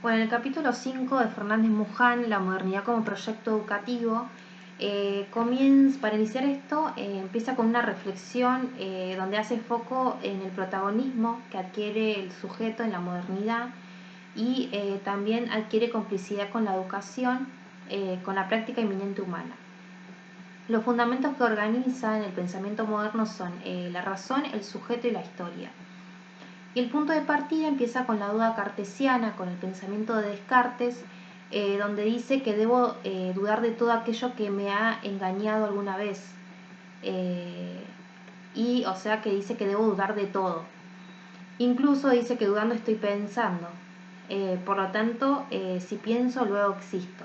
Bueno, en el capítulo 5 de Fernández Muján, la modernidad como proyecto educativo, para iniciar esto, empieza con una reflexión donde hace foco en el protagonismo que adquiere el sujeto en la modernidad y también adquiere complicidad con la educación, con la práctica inminente humana. Los fundamentos que organizan el pensamiento moderno son la razón, el sujeto y la historia. Y el punto de partida empieza con la duda cartesiana, con el pensamiento de Descartes, donde dice que debo dudar de todo aquello que me ha engañado alguna vez. Y o sea que dice que debo dudar de todo. Incluso dice que dudando estoy pensando. Por lo tanto, si pienso, luego existo.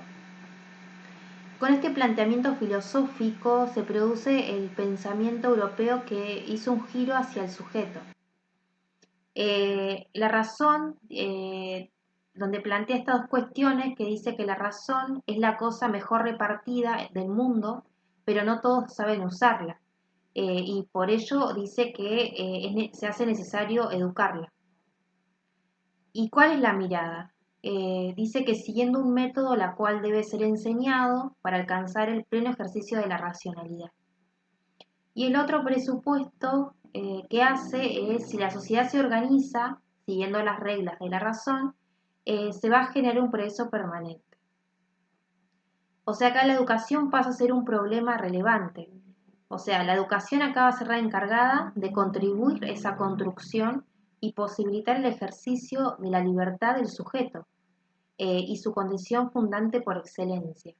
Con este planteamiento filosófico se produce el pensamiento europeo que hizo un giro hacia el sujeto. La razón, donde plantea estas dos cuestiones, que dice que la razón es la cosa mejor repartida del mundo, pero no todos saben usarla. Y por ello dice que se hace necesario educarla. ¿Y cuál es la mirada? Dice que siguiendo un método la cual debe ser enseñado para alcanzar el pleno ejercicio de la racionalidad. Y el otro presupuesto que hace es, si la sociedad se organiza siguiendo las reglas de la razón, se va a generar un progreso permanente. O sea, acá la educación pasa a ser un problema relevante. O sea, la educación acá va a ser la encargada de contribuir a esa construcción y posibilitar el ejercicio de la libertad del sujeto y su condición fundante por excelencia.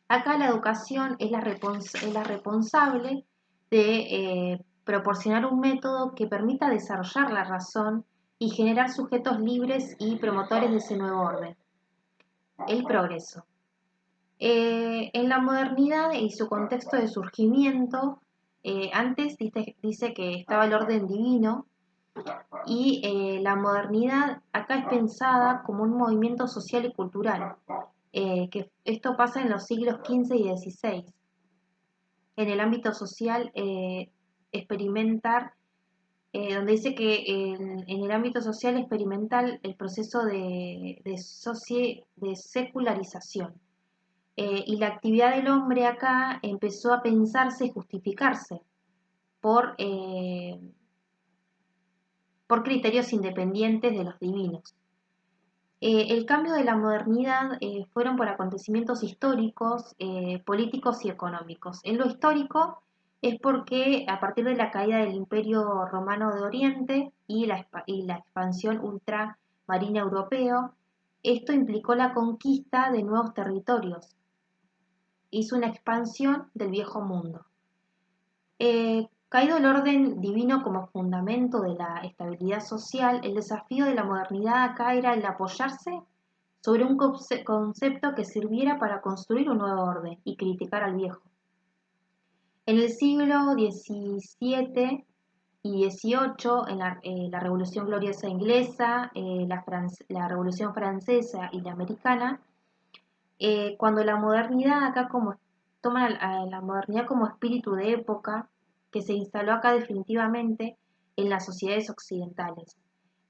Acá la educación es la responsable de proporcionar un método que permita desarrollar la razón y generar sujetos libres y promotores de ese nuevo orden, el progreso. En la modernidad y su contexto de surgimiento, antes dice que estaba el orden divino y la modernidad acá es pensada como un movimiento social y cultural, que esto pasa en los siglos XV y XVI. En el ámbito social, experimentar, donde dice que en el ámbito social experimental el proceso de secularización. Y la actividad del hombre acá empezó a pensarse y justificarse por, eh, por criterios independientes de los divinos. El cambio de la modernidad fueron por acontecimientos históricos, políticos y económicos. En lo histórico es porque a partir de la caída del Imperio Romano de Oriente y la expansión ultramarina europeo, esto implicó la conquista de nuevos territorios. Hizo una expansión del viejo mundo. Caído el orden divino como fundamento de la estabilidad social, el desafío de la modernidad acá era el apoyarse sobre un concepto que sirviera para construir un nuevo orden y criticar al viejo. En el siglo XVII y XVIII, en la Revolución Gloriosa Inglesa, la Revolución Francesa y la Americana, cuando la modernidad acá toma la modernidad como espíritu de época que se instaló acá definitivamente en las sociedades occidentales.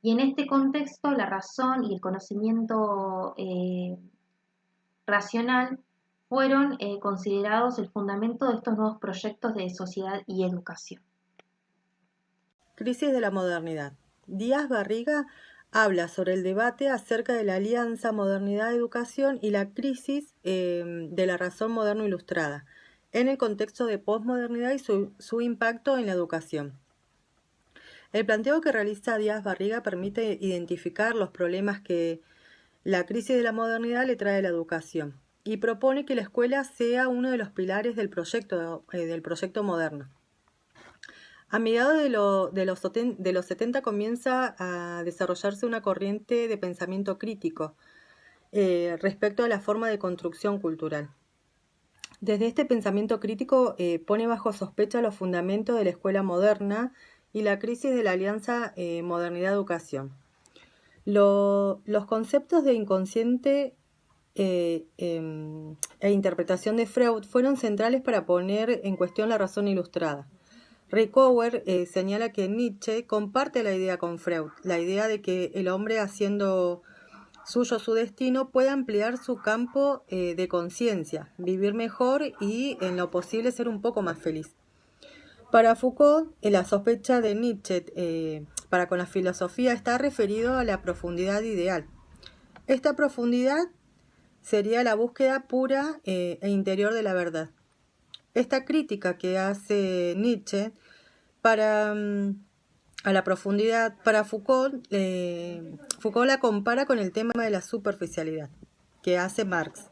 Y en este contexto la razón y el conocimiento racional fueron considerados el fundamento de estos nuevos proyectos de sociedad y educación. Crisis de la modernidad. Díaz Barriga habla sobre el debate acerca de la alianza modernidad-educación y la crisis de la razón moderno-ilustrada en el contexto de posmodernidad y su impacto en la educación. El planteo que realiza Díaz Barriga permite identificar los problemas que la crisis de la modernidad le trae a la educación y propone que la escuela sea uno de los pilares del proyecto moderno. A mediados de los 70 comienza a desarrollarse una corriente de pensamiento crítico respecto a la forma de construcción cultural. Desde este pensamiento crítico pone bajo sospecha los fundamentos de la escuela moderna y la crisis de la alianza modernidad-educación. Los conceptos de inconsciente e interpretación de Freud fueron centrales para poner en cuestión la razón ilustrada. Rickower señala que Nietzsche comparte la idea con Freud, la idea de que el hombre haciendo suyo su destino, puede ampliar su campo de conciencia, vivir mejor y en lo posible ser un poco más feliz. Para Foucault, la sospecha de Nietzsche para con la filosofía está referido a la profundidad ideal. Esta profundidad sería la búsqueda pura e interior de la verdad. Esta crítica que hace Nietzsche a la profundidad, para Foucault, Foucault la compara con el tema de la superficialidad que hace Marx.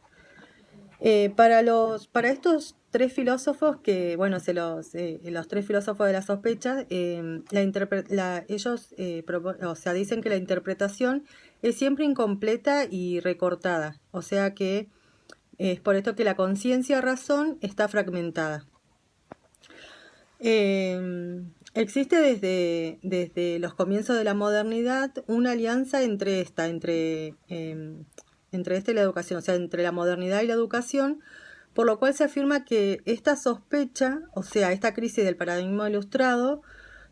Para estos tres filósofos que, bueno, los tres filósofos de la sospecha, ellos dicen que la interpretación es siempre incompleta y recortada, o sea que es por esto que la conciencia-razón está fragmentada. Existe desde los comienzos de la modernidad una alianza entre esta y la educación, o sea, entre la modernidad y la educación, por lo cual se afirma que esta sospecha, o sea, esta crisis del paradigma ilustrado,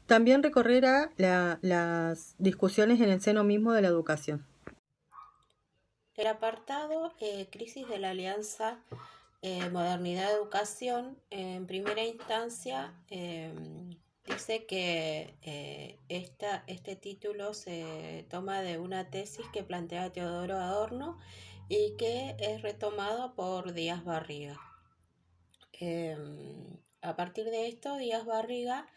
también recorrerá las discusiones en el seno mismo de la educación. El apartado Crisis de la Alianza Modernidad-Educación, en primera instancia, dice que este título se toma de una tesis que plantea Teodoro Adorno y que es retomado por Díaz Barriga. A partir de esto, Díaz Barriga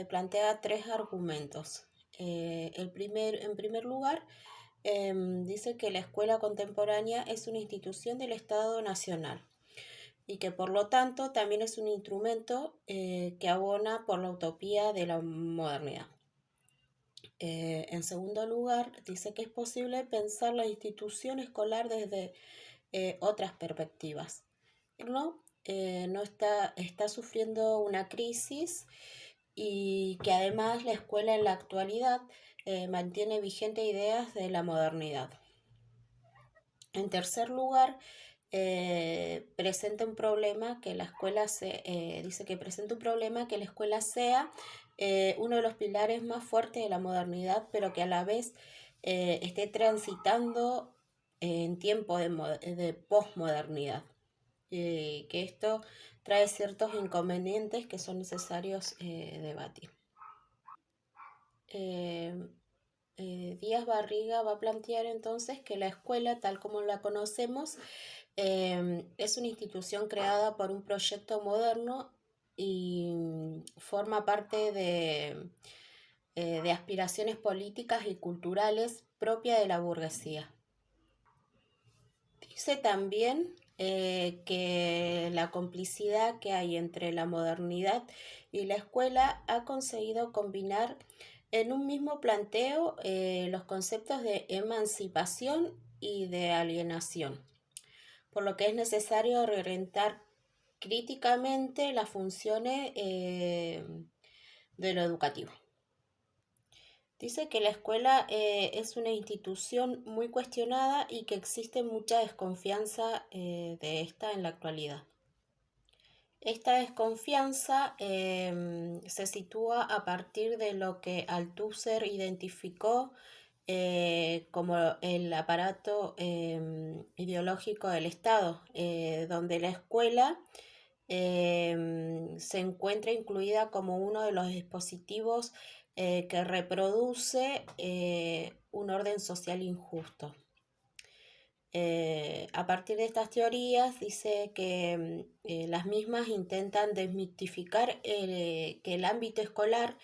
plantea tres argumentos. En primer lugar, dice que la escuela contemporánea es una institución del Estado Nacional y que por lo tanto también es un instrumento que abona por la utopía de la modernidad. En segundo lugar, dice que es posible pensar la institución escolar desde otras perspectivas. No está sufriendo una crisis y que además la escuela en la actualidad mantiene vigente ideas de la modernidad. En tercer lugar, presenta un problema que la escuela dice que presenta un problema que la escuela sea uno de los pilares más fuertes de la modernidad, pero que a la vez esté transitando en tiempo de posmodernidad. Que esto trae ciertos inconvenientes que son necesarios debatir. Díaz Barriga va a plantear entonces que la escuela, tal como la conocemos, es una institución creada por un proyecto moderno y forma parte de aspiraciones políticas y culturales propias de la burguesía. Dice también que la complicidad que hay entre la modernidad y la escuela ha conseguido combinar en un mismo planteo los conceptos de emancipación y de alienación, por lo que es necesario reorientar críticamente las funciones de lo educativo. Dice que la escuela es una institución muy cuestionada y que existe mucha desconfianza de esta en la actualidad. Esta desconfianza se sitúa a partir de lo que Althusser identificó como el aparato ideológico del Estado, donde la escuela se encuentra incluida como uno de los dispositivos que reproduce un orden social injusto. A partir de estas teorías dice que las mismas intentan desmitificar que el ámbito escolar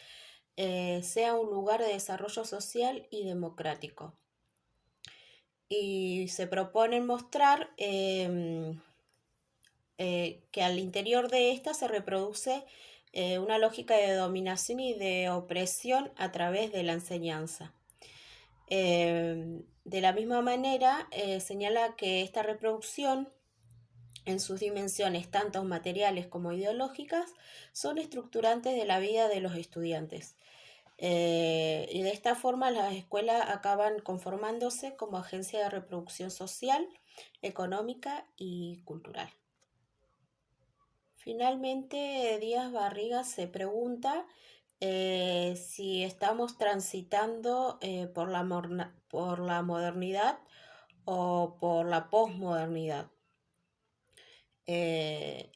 sea un lugar de desarrollo social y democrático. Y se proponen mostrar que al interior de esta se reproduce una lógica de dominación y de opresión a través de la enseñanza. De la misma manera, señala que esta reproducción, en sus dimensiones tanto materiales como ideológicas, son estructurantes de la vida de los estudiantes. Y de esta forma las escuelas acaban conformándose como agencia de reproducción social, económica y cultural. Finalmente, Díaz Barriga se pregunta si estamos transitando por la modernidad o por la posmodernidad.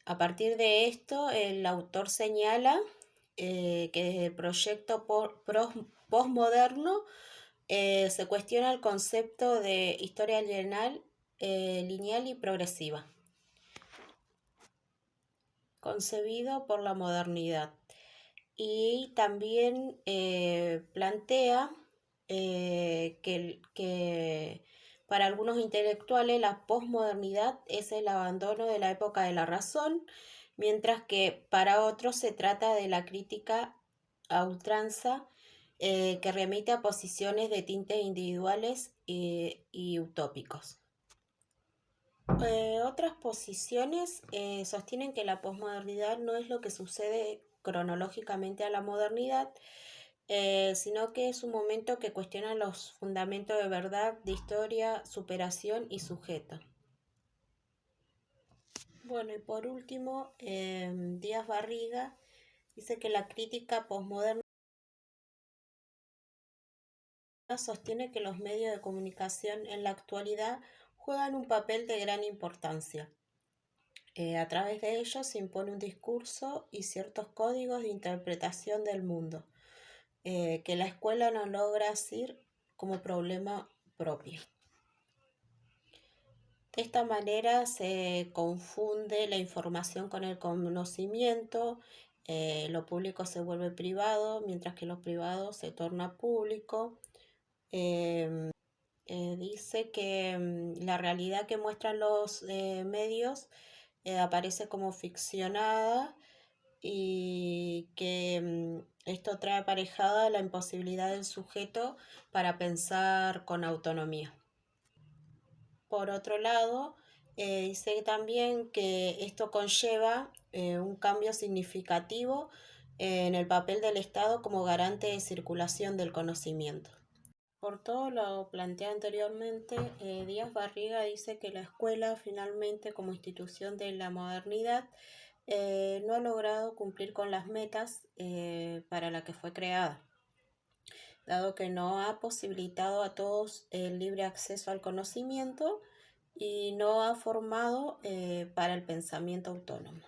A partir de esto, el autor señala que desde el proyecto posmoderno se cuestiona el concepto de historia lineal y progresiva, concebido por la modernidad. Y también plantea que para algunos intelectuales la posmodernidad es el abandono de la época de la razón, mientras que para otros se trata de la crítica a ultranza que remite a posiciones de tintes individuales y utópicos. Otras posiciones sostienen que la posmodernidad no es lo que sucede cronológicamente a la modernidad, sino que es un momento que cuestiona los fundamentos de verdad, de historia, superación y sujeto. Bueno, y por último, Díaz Barriga dice que la crítica posmoderna sostiene que los medios de comunicación en la actualidad juegan un papel de gran importancia. A través de ellos se impone un discurso y ciertos códigos de interpretación del mundo, que la escuela no logra asir como problema propio. De esta manera se confunde la información con el conocimiento, lo público se vuelve privado, mientras que lo privado se torna público. Dice que la realidad que muestran los medios aparece como ficcionada y que esto trae aparejada la imposibilidad del sujeto para pensar con autonomía. Por otro lado, dice también que esto conlleva un cambio significativo en el papel del Estado como garante de circulación del conocimiento. Por todo lo planteado anteriormente, Díaz Barriga dice que la escuela finalmente como institución de la modernidad no ha logrado cumplir con las metas para las que fue creada, dado que no ha posibilitado a todos el libre acceso al conocimiento y no ha formado para el pensamiento autónomo.